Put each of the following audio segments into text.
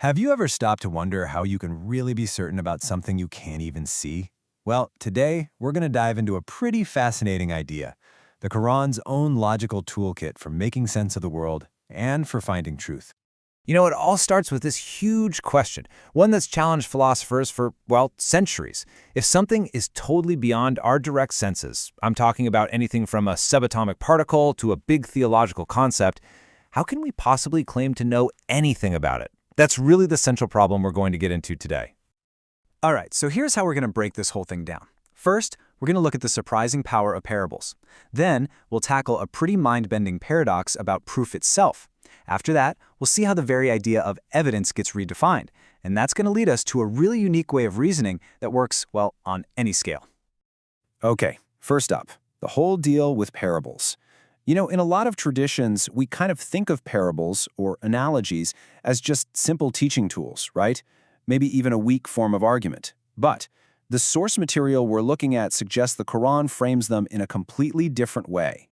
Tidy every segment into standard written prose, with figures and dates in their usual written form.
Have you ever stopped to wonder how you can really be certain about something you can't even see? Well, today we're going to dive into a pretty fascinating idea, the Quran's own logical toolkit for making sense of the world and for finding truth. It all starts with this huge question, one that's challenged philosophers for, well, centuries. If something is totally beyond our direct senses, I'm talking about anything from a subatomic particle to a big theological concept, how can we possibly claim to know anything about it? That's really the central problem we're going to get into today. All right, so here's how we're going to break this whole thing down. First, we're going to look at the surprising power of parables. Then, we'll tackle a pretty mind-bending paradox about proof itself. After that, we'll see how the very idea of evidence gets redefined, and that's going to lead us to a really unique way of reasoning that works, well, on any scale. Okay, first up, the whole deal with parables. In a lot of traditions, we kind of think of parables or analogies as just simple teaching tools, right? Maybe even a weak form of argument. But the source material we're looking at suggests the Quran frames them in a completely different way.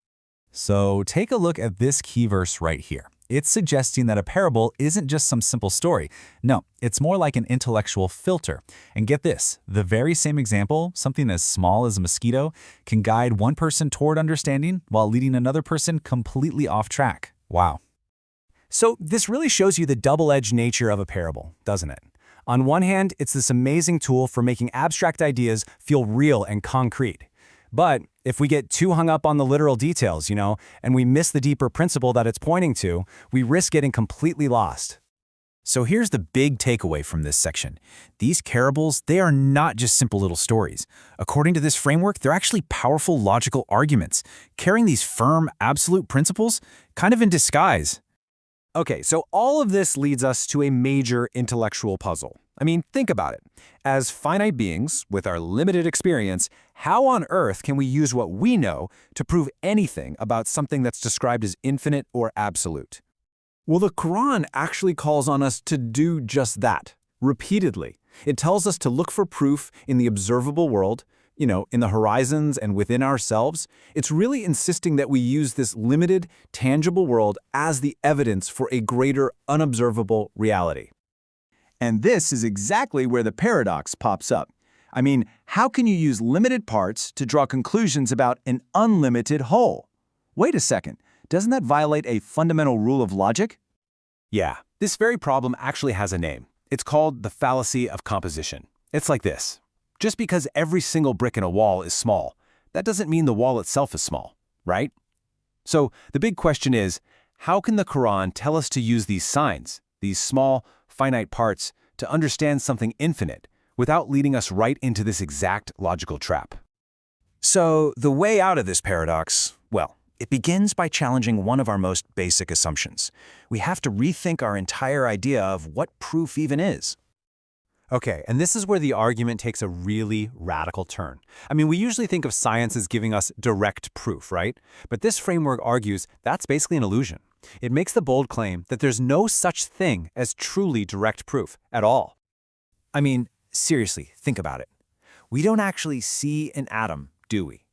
So take a look at this key verse right here. It's suggesting that a parable isn't just some simple story. No, it's more like an intellectual filter. And get this, the very same example, something as small as a mosquito, can guide one person toward understanding while leading another person completely off track. Wow. So this really shows you the double-edged nature of a parable, doesn't it? On one hand, it's this amazing tool for making abstract ideas feel real and concrete. But if we get too hung up on the literal details, and we miss the deeper principle that it's pointing to, we risk getting completely lost. So here's the big takeaway from this section. These parables, they are not just simple little stories. According to this framework, they're actually powerful logical arguments, carrying these firm, absolute principles kind of in disguise. Okay, so all of this leads us to a major intellectual puzzle. Think about it. As finite beings, with our limited experience, how on earth can we use what we know to prove anything about something that's described as infinite or absolute? Well, the Quran actually calls on us to do just that, repeatedly. It tells us to look for proof in the observable world, in the horizons and within ourselves. It's really insisting that we use this limited, tangible world as the evidence for a greater, unobservable reality. And this is exactly where the paradox pops up. How can you use limited parts to draw conclusions about an unlimited whole? Wait a second, doesn't that violate a fundamental rule of logic? Yeah, this very problem actually has a name. It's called the fallacy of composition. It's like this. Just because every single brick in a wall is small, that doesn't mean the wall itself is small, right? So the big question is, how can the Quran tell us to use these signs, these small, finite parts, to understand something infinite, without leading us right into this exact logical trap? So the way out of this paradox, well, it begins by challenging one of our most basic assumptions. We have to rethink our entire idea of what proof even is. Okay, and this is where the argument takes a really radical turn. We usually think of science as giving us direct proof, right? But this framework argues that's basically an illusion. It makes the bold claim that there's no such thing as truly direct proof at all. Seriously, think about it. We don't actually see an atom, do we?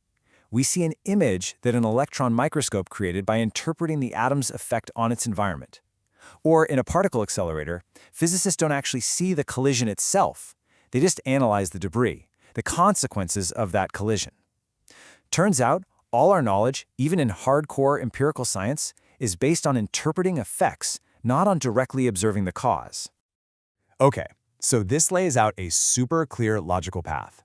We see an image that an electron microscope created by interpreting the atom's effect on its environment. Or in a particle accelerator, physicists don't actually see the collision itself. They just analyze the debris, the consequences of that collision. Turns out, all our knowledge, even in hardcore empirical science, is based on interpreting effects, not on directly observing the cause. Okay, so this lays out a super clear logical path.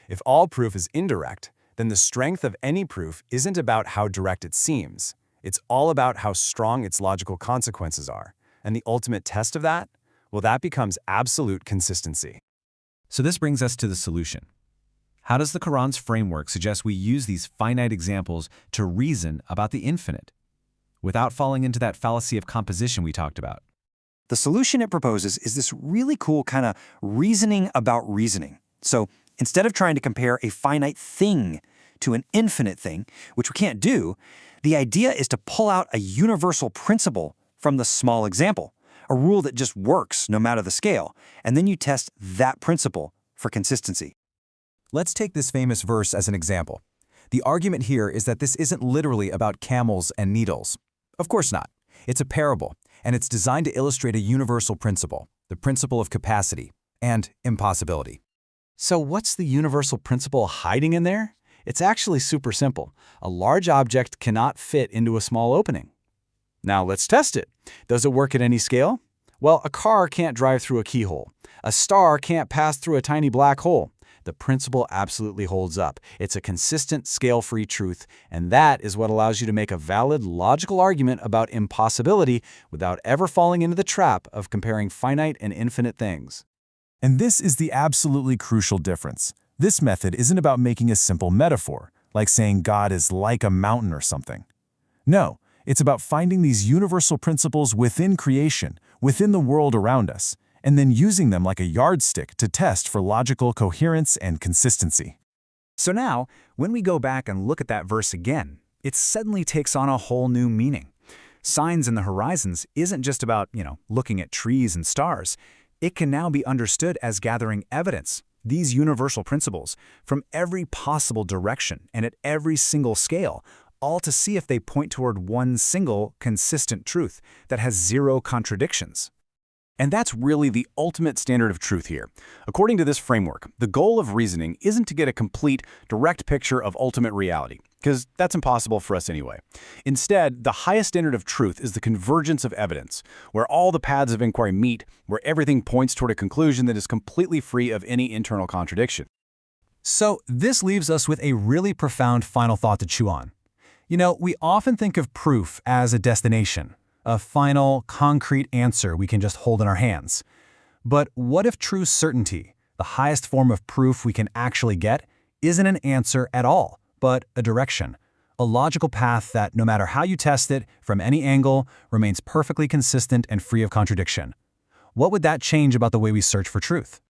If all proof is indirect, then the strength of any proof isn't about how direct it seems. It's all about how strong its logical consequences are. And the ultimate test of that? Well, that becomes absolute consistency. So this brings us to the solution. How does the Quran's framework suggest we use these finite examples to reason about the infinite, without falling into that fallacy of composition we talked about? The solution it proposes is this really cool kind of reasoning about reasoning. So instead of trying to compare a finite thing to an infinite thing, which we can't do, the idea is to pull out a universal principle from the small example, a rule that just works no matter the scale, and then you test that principle for consistency. Let's take this famous verse as an example. The argument here is that this isn't literally about camels and needles. Of course not. It's a parable, and it's designed to illustrate a universal principle. the principle of capacity, and impossibility. So what's the universal principle hiding in there? It's actually super simple. A large object cannot fit into a small opening. Now let's test it. Does it work at any scale? Well, a car can't drive through a keyhole. A star can't pass through a tiny black hole. The principle absolutely holds up. It's a consistent, scale-free truth, and that is what allows you to make a valid, logical argument about impossibility without ever falling into the trap of comparing finite and infinite things. And this is the absolutely crucial difference. This method isn't about making a simple metaphor, like saying God is like a mountain or something. No, it's about finding these universal principles within creation, within the world around us, and then using them like a yardstick to test for logical coherence and consistency. So now, when we go back and look at that verse again, it suddenly takes on a whole new meaning. Signs in the horizons isn't just about, looking at trees and stars. It can now be understood as gathering evidence, these universal principles, from every possible direction and at every single scale, all to see if they point toward one single, consistent truth that has zero contradictions. And that's really the ultimate standard of truth here. According to this framework, the goal of reasoning isn't to get a complete, direct picture of ultimate reality, because that's impossible for us anyway. Instead, the highest standard of truth is the convergence of evidence, where all the paths of inquiry meet, where everything points toward a conclusion that is completely free of any internal contradiction. So this leaves us with a really profound final thought to chew on. We often think of proof as a destination, a final, concrete answer we can just hold in our hands. But what if true certainty, the highest form of proof we can actually get, isn't an answer at all, but a direction, a logical path that, no matter how you test it, from any angle, remains perfectly consistent and free of contradiction? What would that change about the way we search for truth?